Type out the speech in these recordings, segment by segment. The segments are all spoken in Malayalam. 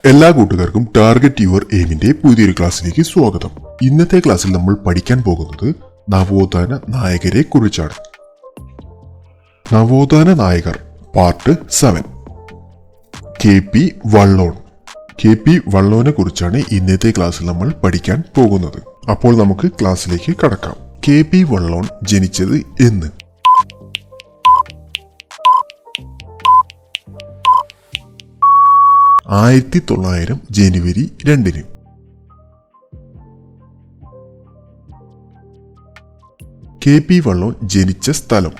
എല്ലാ കൂട്ടുകാർക്കും ടാർഗറ്റ് യുവർ എയിമിന്റെ പുതിയൊരു ക്ലാസ്സിലേക്ക് സ്വാഗതം. ഇന്നത്തെ ക്ലാസ്സിൽ നമ്മൾ പഠിക്കാൻ പോകുന്നത് നവോത്ഥാന നായകരെ കുറിച്ചാണ്. നവോത്ഥാന നായകർ പാർട്ട് 7. കെ.പി. വള്ളോൺ. കെ.പി. വള്ളോനെ കുറിച്ചാണ് ഇന്നത്തെ ക്ലാസ്സിൽ നമ്മൾ പഠിക്കാൻ പോകുന്നത്. അപ്പോൾ നമുക്ക് ക്ലാസ്സിലേക്ക് കടക്കാം. കെ.പി. വള്ളോൺ ജനിച്ചത് എന്ന്? 1900 ജനുവരി 2. കെ.പി. വള്ളോൺ ജനിച്ച സ്ഥലം?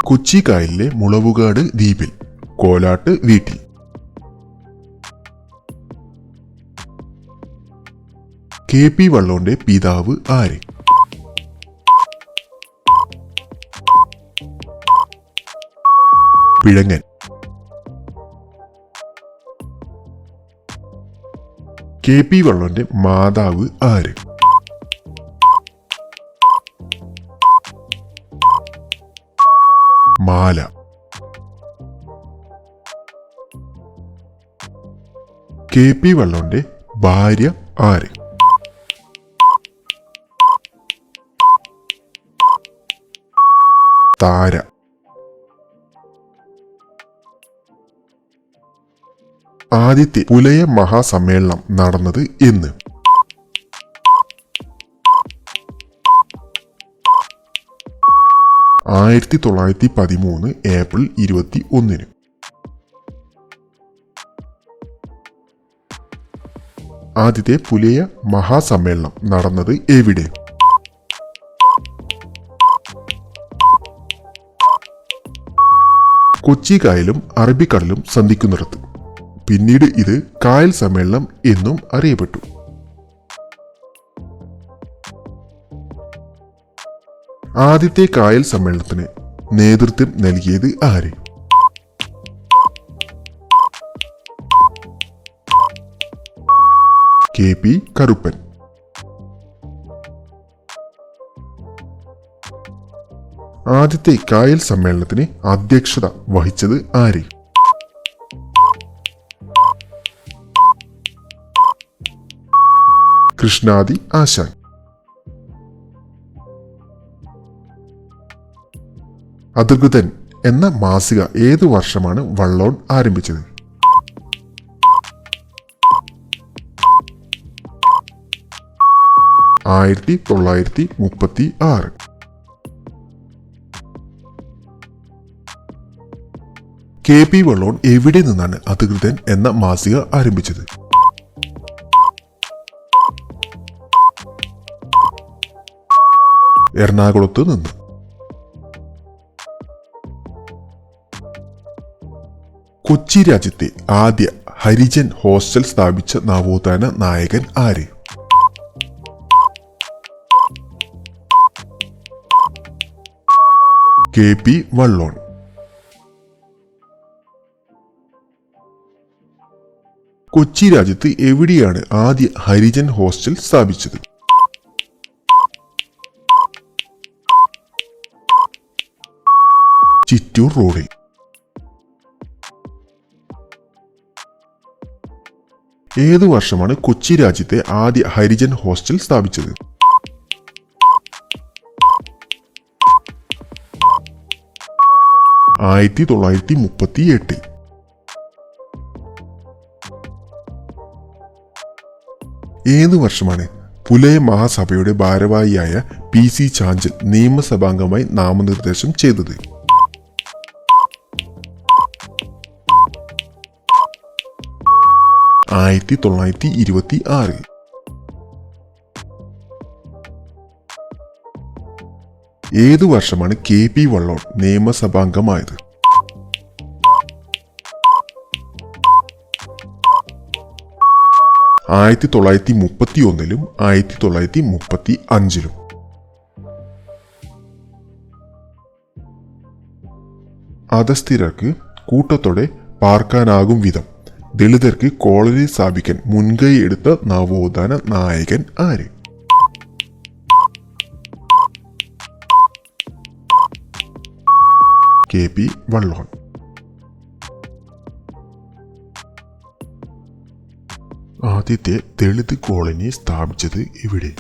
കൊച്ചി കായലിലെ മുളവുകാട് ദ്വീപിൽ, കോലാട്ട് വീട്ടിൽ. കെ.പി. വള്ളോന്റെ പിതാവ് ആര്? പിഴങ്ങൻ. കെ.പി. വള്ളോന്റെ മാതാവ് ആര്? മാല. കെ.പി. വള്ളോന്റെ ഭാര്യ ആര്? താര. ആദ്യത്തെ പുലയ മഹാസമ്മേളനം നടന്നത് എന്ന്? 1913 ഏപ്രിൽ 21. ആദ്യത്തെ പുലയ മഹാസമ്മേളനം നടന്നത് എവിടെ? കൊച്ചി കായലും അറബിക്കടലും സന്ധിക്കുന്നിടത്ത്. പിന്നീട് ഇത് കായൽ സമ്മേളനം എന്നും അറിയപ്പെട്ടു. ആദ്യത്തെ കായൽ സമ്മേളനത്തിന് നേതൃത്വം നൽകിയത് ആര്? കെ.പി. കറുപ്പൻ. ആദ്യത്തെ കായൽ സമ്മേളനത്തിന് അധ്യക്ഷത വഹിച്ചത് ആര്? കൃഷ്ണാദി ആശാൻ. അധികൃതൻ എന്ന മാസിക ഏതു വർഷമാണ് വള്ളോൺ ആരംഭിച്ചത്? 1936. കെ.പി. വള്ളോൺ എവിടെ നിന്നാണ് അധികൃതൻ എന്ന മാസിക ആരംഭിച്ചത്? എറണാകുളത്ത് നിന്ന്. കൊച്ചി രാജ്യത്തെ ആദ്യ ഹരിജൻ ഹോസ്റ്റൽ സ്ഥാപിച്ച നവോത്ഥാന നായകൻ ആര്? കെ.പി. വള്ളോൺ. കൊച്ചി രാജ്യത്ത് എവിടെയാണ് ആദ്യ ഹരിജൻ ഹോസ്റ്റൽ സ്ഥാപിച്ചത്? ചിറ്റൂർ റോഡിൽ. ഏതു വർഷമാണ് കൊച്ചി രാജ്യത്തെ ആദ്യ ഹരിജൻ ഹോസ്റ്റൽ സ്ഥാപിച്ചത്? 1938. ഏതു വർഷമാണ് പുലയ മഹാസഭയുടെ ഭാരവാഹിയായ പി.സി. ചാഞ്ചൽ നിയമസഭാംഗമായി നാമനിർദ്ദേശം ചെയ്തത്? 1926. ഏതു വർഷമാണ് കെ.പി. വള്ളോൺ നിയമസഭാംഗമായത്? 1931 1935. അധസ്ഥിതർക്ക് കൂട്ടത്തോടെ പാർക്കാനാകും വിധം ദളിതർക്ക് കോളനി സ്ഥാപിക്കാൻ മുൻകൈ എടുത്ത നവോത്ഥാന നായകൻ ആര്? KP വള്ളോൻ. ആദ്യത്തെ ദളിത് കോളനി സ്ഥാപിച്ചത് ഇവിടെ.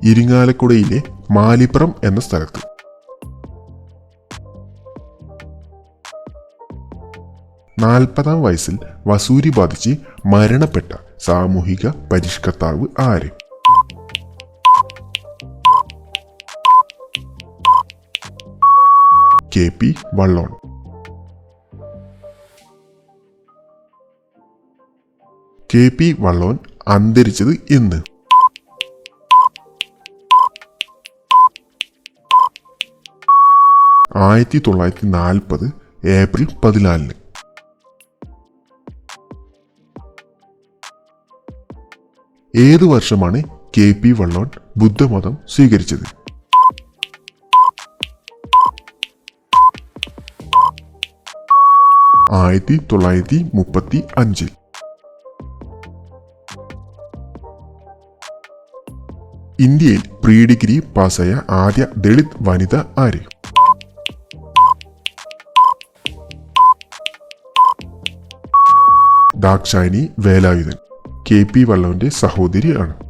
ഇരിങ്ങാലക്കുടയിലെ മാലിപ്പുറം എന്ന സ്ഥലത്ത്. നാൽപ്പതാം വയസ്സിൽ വസൂരി ബാധിച്ച് മരണപ്പെട്ട സാമൂഹിക പരിഷ്കർത്താവ് ആര്? KP വള്ളോൻ. KP വള്ളോൻ അന്തരിച്ചത് എന്ന്? 1940 ഏപ്രിൽ 14. ഏതു വർഷമാണ് KP വള്ളോൻ ബുദ്ധമതം സ്വീകരിച്ചത്? 1935. ഇന്ത്യയിൽ പ്രീ ഡിഗ്രി പാസ്സായ ആദ്യ ദളിത് വനിത ആര്? ദാക്ഷായണി വേലായുധൻ. KP വള്ളോന്റെ സഹോദരി ആണ്.